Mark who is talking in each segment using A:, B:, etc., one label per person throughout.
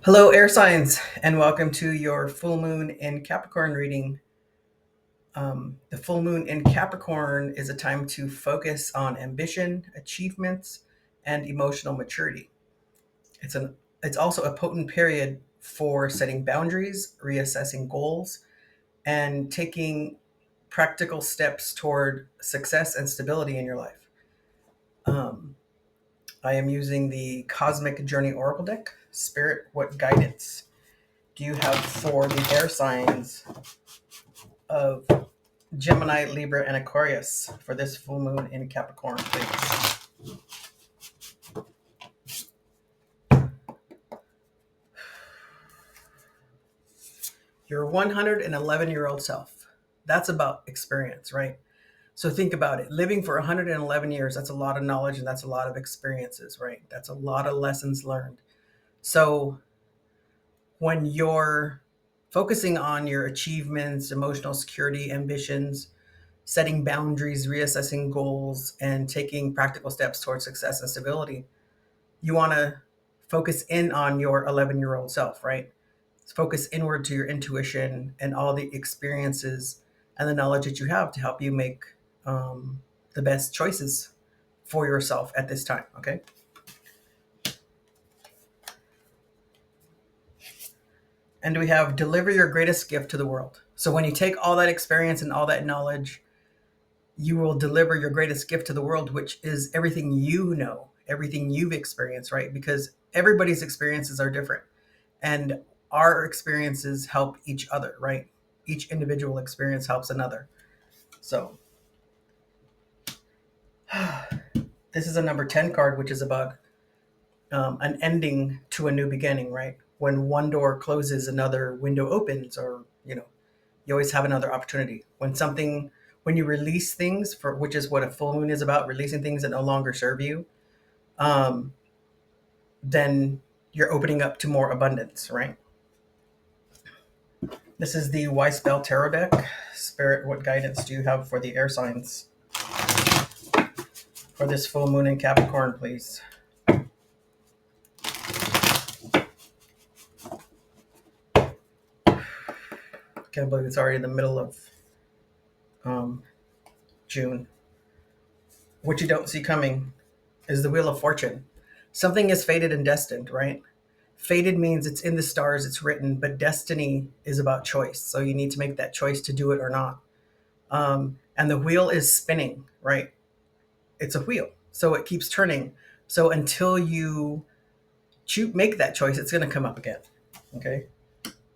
A: Hello, air signs, and welcome to your full moon in Capricorn reading. The full moon in Capricorn is a time to focus on ambition, achievements, and emotional maturity. It's also a potent period for setting boundaries, reassessing goals, and taking practical steps toward success and stability in your life. Um, I am using the Cosmic Journey Oracle deck. Spirit, what guidance do you have for the air signs of Gemini, Libra, and Aquarius for this full moon in Capricorn, please? Your 111-year-old self. That's about experience, right? So think about it. Living for 111 years, that's a lot of knowledge and that's a lot of experiences, right? That's a lot of lessons learned. So when you're focusing on your achievements, emotional security, ambitions, setting boundaries, reassessing goals, and taking practical steps towards success and stability, you want to focus in on your 11-year-old self, right? Focus inward to your intuition and all the experiences and the knowledge that you have to help you make the best choices for yourself at this time, okay? And we have deliver your greatest gift to the world. So when you take all that experience and all that knowledge, you will deliver your greatest gift to the world, which is everything you know, everything you've experienced, right? Because everybody's experiences are different. And our experiences help each other, right? Each individual experience helps another. So this is a number 10 card, which is about an ending to a new beginning, right? When one door closes, another window opens, or, you always have another opportunity. When you release things, for which is what a full moon is about, releasing things that no longer serve you, um, then you're opening up to more abundance, right? This is the Wise Spell Tarot deck. Spirit, what guidance do you have for the air signs for this full moon in Capricorn, please? Can't believe it's already the middle of um, June. What you don't see coming is the Wheel of Fortune. Something is fated and destined, right? Fated means it's in the stars, it's written, but destiny is about choice. So you need to make that choice to do it or not. And the wheel is spinning, right? It's a wheel, so it keeps turning. So until you make that choice, it's going to come up again. Okay,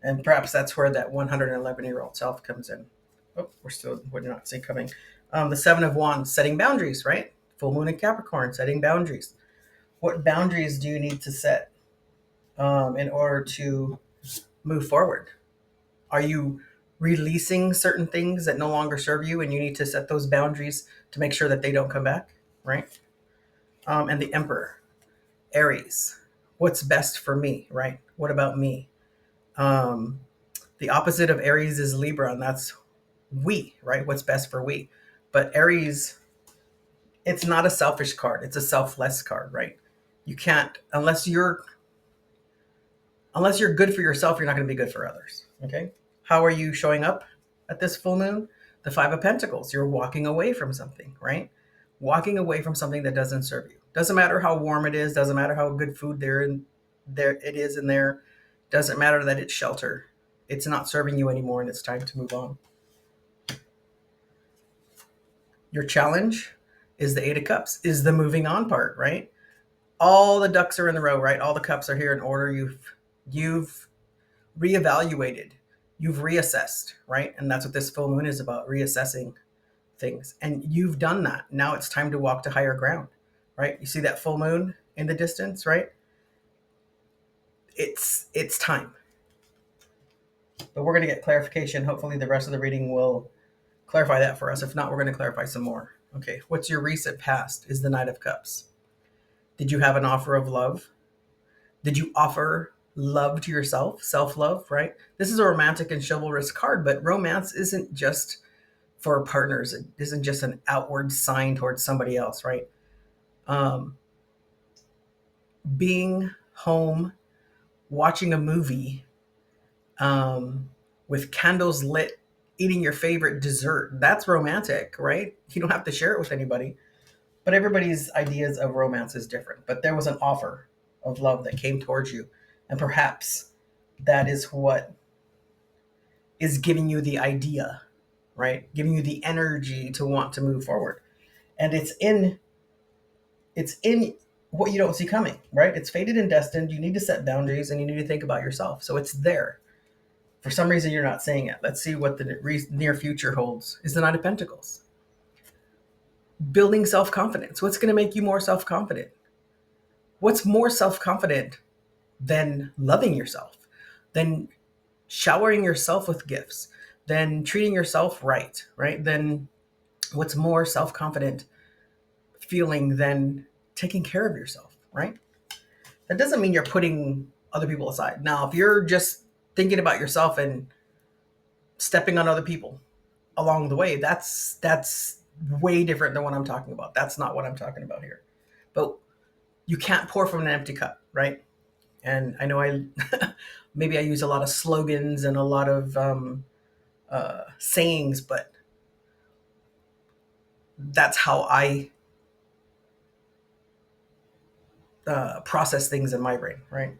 A: and perhaps that's where that 111-year-old self comes in. Oh, we're not seeing coming. The Seven of Wands, setting boundaries, right? Full moon in Capricorn, setting boundaries. What boundaries do you need to set in order to move forward? Are you releasing certain things that no longer serve you, and you need to set those boundaries to make sure that they don't come back, right? And the Emperor, Aries, what's best for me, right? What about me? Um, the opposite of Aries is Libra, and that's we, right? What's best for we. But Aries, it's not a selfish card; it's a selfless card, right? You can't unless you're good for yourself, you're not going to be good for others. Okay. How are you showing up at this full moon? The Five of Pentacles. You're walking away from something, right? Walking away from something that doesn't serve you. Doesn't matter how warm it is. Doesn't matter how good food there it is in there. Doesn't matter that it's shelter. It's not serving you anymore, and it's time to move on. Your challenge is the Eight of Cups. Is the moving on part, right? All the ducks are in the row, right? All the cups are here in order. You've reevaluated, you've reassessed, right? And that's what this full moon is about, reassessing things. And you've done that. Now it's time to walk to higher ground, right? You see that full moon in the distance, right? It's time. But we're going to get clarification. Hopefully the rest of the reading will clarify that for us. If not, we're going to clarify some more. Okay, what's your recent past is the Knight of Cups. Did you have an offer of love? Did you offer love to yourself, self-love, right? This is a romantic and chivalrous card, but romance isn't just for partners. It isn't just an outward sign towards somebody else, right? Um, being home watching a movie with candles lit, eating your favorite dessert. That's romantic, right? You don't have to share it with anybody. But everybody's ideas of romance is different. But there was an offer of love that came towards you. And perhaps that is what is giving you the idea, right? Giving you the energy to want to move forward. And it's in what you don't see coming, right? It's fated and destined. You need to set boundaries and you need to think about yourself. So it's there. For some reason, you're not saying it. Let's see what the near future holds. Is the Knight of Pentacles. Building self-confidence. What's going to make you more self-confident? What's more self-confident than loving yourself, than showering yourself with gifts, than treating yourself right, right? Then what's more self-confident feeling than taking care of yourself, right? That doesn't mean you're putting other people aside. Now, if you're just thinking about yourself and stepping on other people along the way, that's way different than what I'm talking about. That's not what I'm talking about here. But you can't pour from an empty cup, right? And I know maybe I use a lot of slogans and a lot of sayings, but that's how I process things in my brain, right?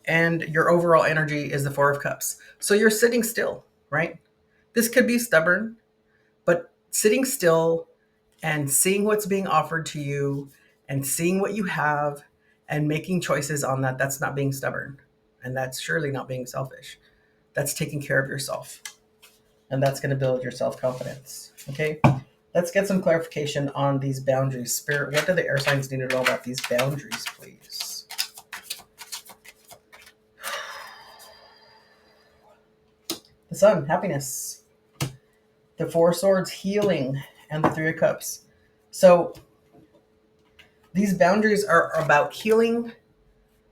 A: And your overall energy is the Four of Cups. So you're sitting still, right? This could be stubborn, but sitting still and seeing what's being offered to you and seeing what you have and making choices on that, that's not being stubborn. And that's surely not being selfish. That's taking care of yourself. And that's going to build your self-confidence. Okay? Let's get some clarification on these boundaries. Spirit, what do the air signs need to know about these boundaries, please? The Sun, happiness. The Four of Swords, healing. And the Three of Cups. So these boundaries are about healing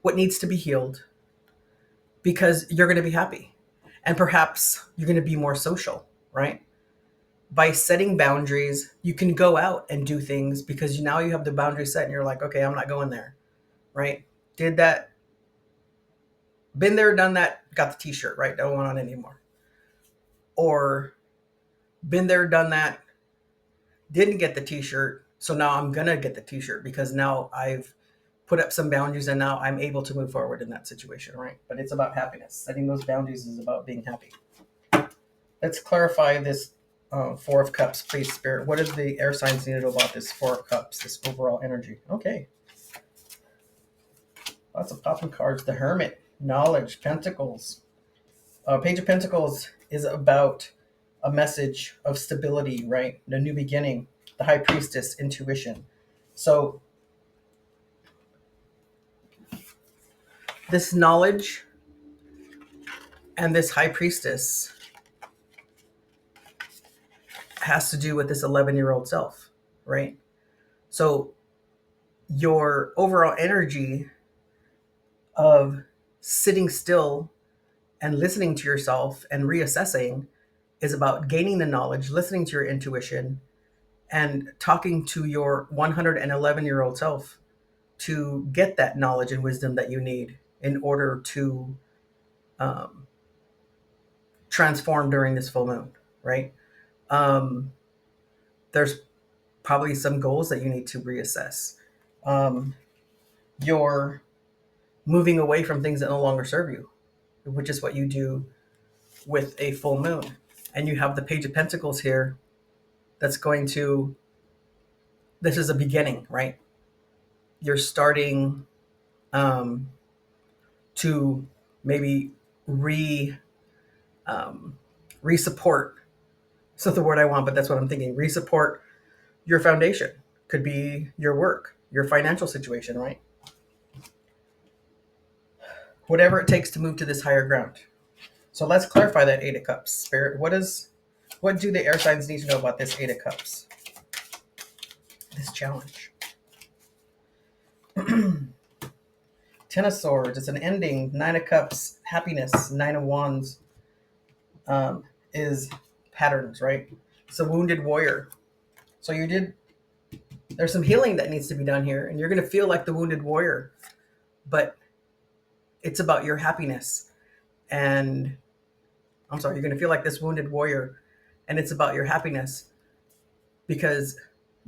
A: what needs to be healed because you're going to be happy. And perhaps you're going to be more social, right? By setting boundaries, you can go out and do things because now you have the boundary set and you're like, okay, I'm not going there, right? Did that, been there, done that, got the t-shirt, right? Don't want it anymore. Or been there, done that, didn't get the t-shirt, so now I'm going to get the t-shirt because now I've put up some boundaries and now I'm able to move forward in that situation, right? But it's about happiness. Setting those boundaries is about being happy. Let's clarify this Four of Cups, please, Spirit. What does the air signs need to know about this Four of Cups, this overall energy? Okay. Lots of popping cards. The Hermit, knowledge, Pentacles. Page of Pentacles is about a message of stability, right? A new beginning. The High Priestess, intuition. So this knowledge and this High Priestess has to do with this 11-year-old self, right? So your overall energy of sitting still and listening to yourself and reassessing is about gaining the knowledge, listening to your intuition, and talking to your 111-year-old self to get that knowledge and wisdom that you need in order to transform during this full moon, right? There's probably some goals that you need to reassess. You're moving away from things that no longer serve you, which is what you do with a full moon. And you have the Page of Pentacles here that's going to, this is a beginning, right? You're starting to maybe re-support. It's not the word I want, but that's what I'm thinking. Re-support your foundation. Could be your work, your financial situation, right? Whatever it takes to move to this higher ground. So let's clarify that Eight of Cups. Spirit, what do the air signs need to know about this Eight of Cups? This challenge. 10 of Swords, it's an ending. 9 of Cups, happiness. 9 of Wands is patterns, right? It's a wounded warrior. So there's some healing that needs to be done here, and you're going to feel like the wounded warrior, but It's about your happiness. And I'm sorry, you're going to feel like this wounded warrior. And it's about your happiness because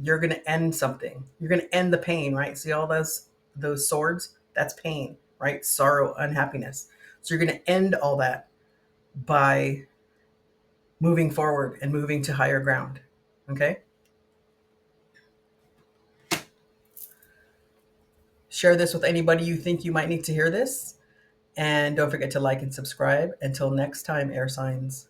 A: you're going to end something. You're going to end the pain, right? See all those swords? That's pain, right? Sorrow, unhappiness. So you're going to end all that by moving forward and moving to higher ground. Okay? Share this with anybody you think you might need to hear this. And don't forget to like and subscribe. Until next time, air signs.